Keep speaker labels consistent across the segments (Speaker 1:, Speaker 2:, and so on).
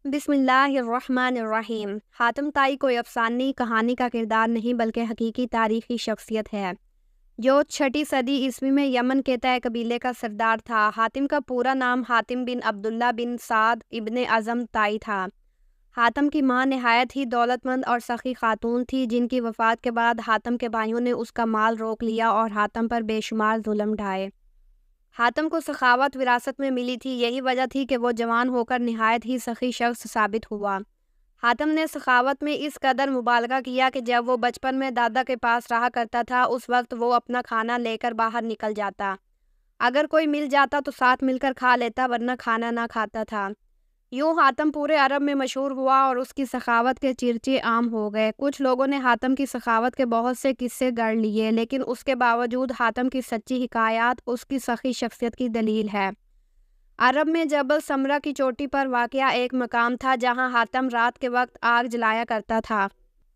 Speaker 1: बिस्मिल्लाहिर्रहमानिर्रहीम। हातिम ताई कोई अफसानी कहानी का किरदार नहीं बल्कि हकीकी तारीखी शख्सियत है जो 6ठी सदी ईस्वी में यमन के तय कबीले का सरदार था। हातिम का पूरा नाम हातिम बिन अब्दुल्ला बिन साद इब्ने अज़म ताई था। हातिम की मां नहायत ही दौलतमंद और सखी खातून थी जिनकी वफ़ात के बाद हातिम के भाइयों ने उसका माल रोक लिया और हातिम पर बेशुमार जुल्म ढाए। हातिम को सखावत विरासत में मिली थी, यही वजह थी कि वो जवान होकर नहायत ही सखी शख्स साबित हुआ। हातिम ने सखावत में इस कदर मुबालगा किया कि जब वो बचपन में दादा के पास रहा करता था उस वक्त वो अपना खाना लेकर बाहर निकल जाता। अगर कोई मिल जाता तो साथ मिलकर खा लेता वरना खाना ना खाता था। यूं हातिम पूरे अरब में मशहूर हुआ और उसकी सखावत के चर्चे आम हो गए। कुछ लोगों ने हातिम की सखावत के बहुत से किस्से गढ़ लिए, लेकिन उसके बावजूद हातिम की सच्ची हिकायात उसकी सखी शख्सियत की दलील है। अरब में जबल समरा की चोटी पर वाक़या एक मकाम था जहां हातिम रात के वक्त आग जलाया करता था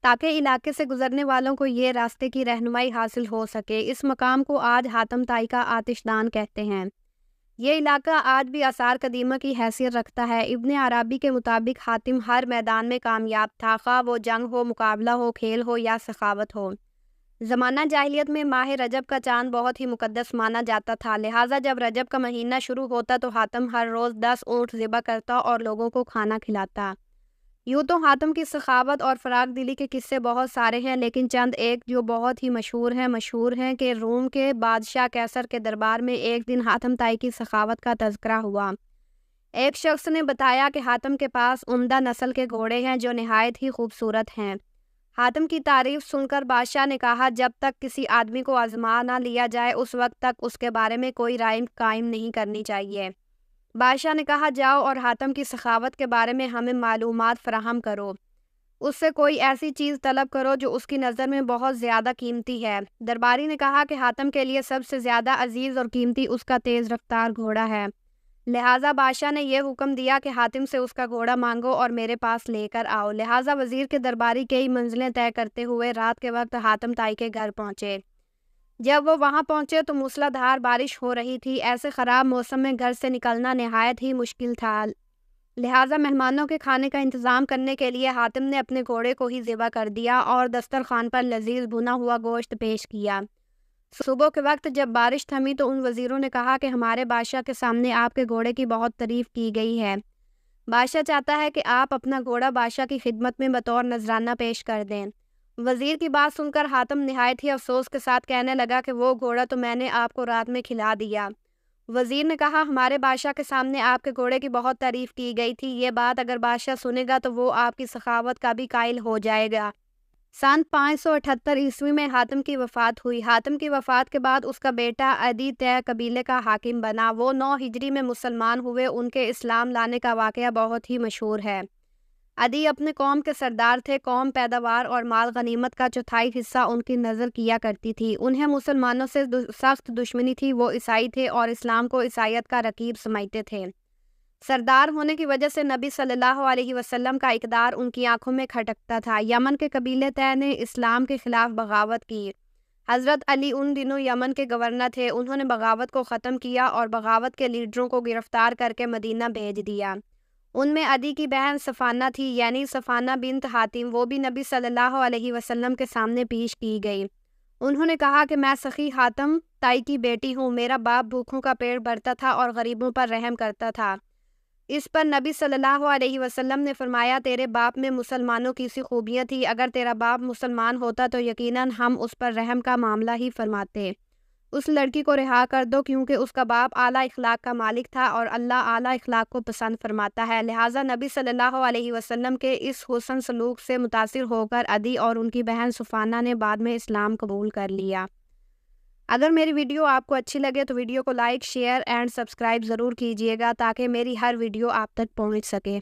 Speaker 1: ताकि इलाके से गुजरने वालों को ये रास्ते की रहनुमाई हासिल हो सके। इस मकाम को आज हातिम ताई का आतिशदान कहते हैं। ये इलाका आज भी आसार कदीमा की हैसियत रखता है। इब्ने अराबी के मुताबिक हातिम हर मैदान में कामयाब था, खा वो जंग हो, मुकाबला हो, खेल हो या सखावत हो। ज़माना जाहिलियत में माह रजब का चाँद बहुत ही मुकद्दस माना जाता था, लिहाजा जब रजब का महीना शुरू होता तो हातिम हर रोज़ 10 ऊँट ज़िबा करता और लोगों को खाना खिलाता। यूँ तो हातिम की सखावत और फ़राख दिली के किस्से बहुत सारे हैं, लेकिन चंद एक जो बहुत ही मशहूर हैं कि रूम के बादशाह कैसर के दरबार में एक दिन हातिम ताई की सखावत का तज़किरा हुआ। एक शख्स ने बताया कि हातिम के पास उम्दा नस्ल के घोड़े हैं जो नहायत ही खूबसूरत हैं। हातिम की तारीफ सुनकर बादशाह ने कहा, जब तक किसी आदमी को आजमा ना लिया जाए उस वक्त तक उसके बारे में कोई राय कायम नहीं करनी चाहिए। बादशाह ने कहा, जाओ और हातिम की सखावत के बारे में हमें मालूमात फराहम करो। उससे कोई ऐसी चीज़ तलब करो जो उसकी नज़र में बहुत ज़्यादा कीमती है। दरबारी ने कहा कि हातिम के लिए सबसे ज़्यादा अजीज़ और कीमती उसका तेज़ रफ्तार घोड़ा है। लिहाजा बादशाह ने यह हुक्म दिया कि हातिम से उसका घोड़ा मांगो और मेरे पास लेकर आओ। लिहाजा वज़ीर के दरबारी कई मंजिलें तय करते हुए रात के वक्त हातिम ताई के घर पहुँचे। जब वो वहां पहुंचे तो मूसलाधार बारिश हो रही थी। ऐसे ख़राब मौसम में घर से निकलना नहायत ही मुश्किल था। लिहाजा मेहमानों के खाने का इंतज़ाम करने के लिए हातिम ने अपने घोड़े को ही ज़िबा कर दिया और दस्तरखान पर लजीज भुना हुआ गोश्त पेश किया। सुबह के वक्त जब बारिश थमी तो उन वज़ीरों ने कहा कि हमारे बादशाह के सामने आपके घोड़े की बहुत तारीफ़ की गई है। बादशाह चाहता है कि आप अपना घोड़ा बादशाह की खिदमत में बतौर नजराना पेश कर दें। वज़ीर की बात सुनकर हातिम निहायत ही अफसोस के साथ कहने लगा कि वो घोड़ा तो मैंने आपको रात में खिला दिया। वज़ीर ने कहा, हमारे बादशाह के सामने आपके घोड़े की बहुत तारीफ़ की गई थी। ये बात अगर बादशाह सुनेगा तो वो आपकी सखावत का भी कायल हो जाएगा। सन 578 ईस्वी में हातिम की वफ़ात हुई। हातिम की वफ़ात के बाद उसका बेटा अदी तय कबीले का हाकिम बना। वो 9 हिजरी में मुसलमान हुए। उनके इस्लाम लाने का वाक़या बहुत ही मशहूर है। अदी अपने कौम के सरदार थे। कौम पैदावार और माल गनीमत का चौथाई हिस्सा उनकी नज़र किया करती थी। उन्हें मुसलमानों से सख्त दुश्मनी थी। वो ईसाई थे और इस्लाम को ईसाईयत का रकीब समझते थे। सरदार होने की वजह से नबी सल्लल्लाहु अलैहि वसल्लम का इक़दार उनकी आंखों में खटकता था। यमन के कबीले तय ने इस्लाम के खिलाफ बगावत की। हज़रत अली उन दिनों यमन के गवर्नर थे। उन्होंने बगावत को ख़त्म किया और बगावत के लीडरों को गिरफ्तार करके मदीना भेज दिया। उनमें अदी की बहन सफ़ाना थी, यानी सफ़ाना बिन्त हातिम। वो भी नबी सल्लल्लाहु अलैहि वसल्लम के सामने पेश की गई। उन्होंने कहा कि मैं सखी हातिम ताई की बेटी हूँ। मेरा बाप भूखों का पेट भरता था और गरीबों पर रहम करता था। इस पर नबी सल्लल्लाहु अलैहि वसल्लम ने फरमाया, तेरे बाप में मुसलमानों की सी खूबियाँ थी। अगर तेरा बाप मुसलमान होता तो यकीनन हम उस पर रहम का मामला ही फरमाते। उस लड़की को रिहा कर दो क्योंकि उसका बाप आला इखलाक का मालिक था और अल्लाह आला इखलाक को पसंद फरमाता है। लिहाजा नबी सल्लल्लाहु अलैहि वसल्लम के इस हुस्न सलूक से मुतासिर होकर अदी और उनकी बहन सुफाना ने बाद में इस्लाम कबूल कर लिया। अगर मेरी वीडियो आपको अच्छी लगे तो वीडियो को लाइक, शेयर एंड सब्सक्राइब ज़रूर कीजिएगा ताकि मेरी हर वीडियो आप तक पहुंच सके।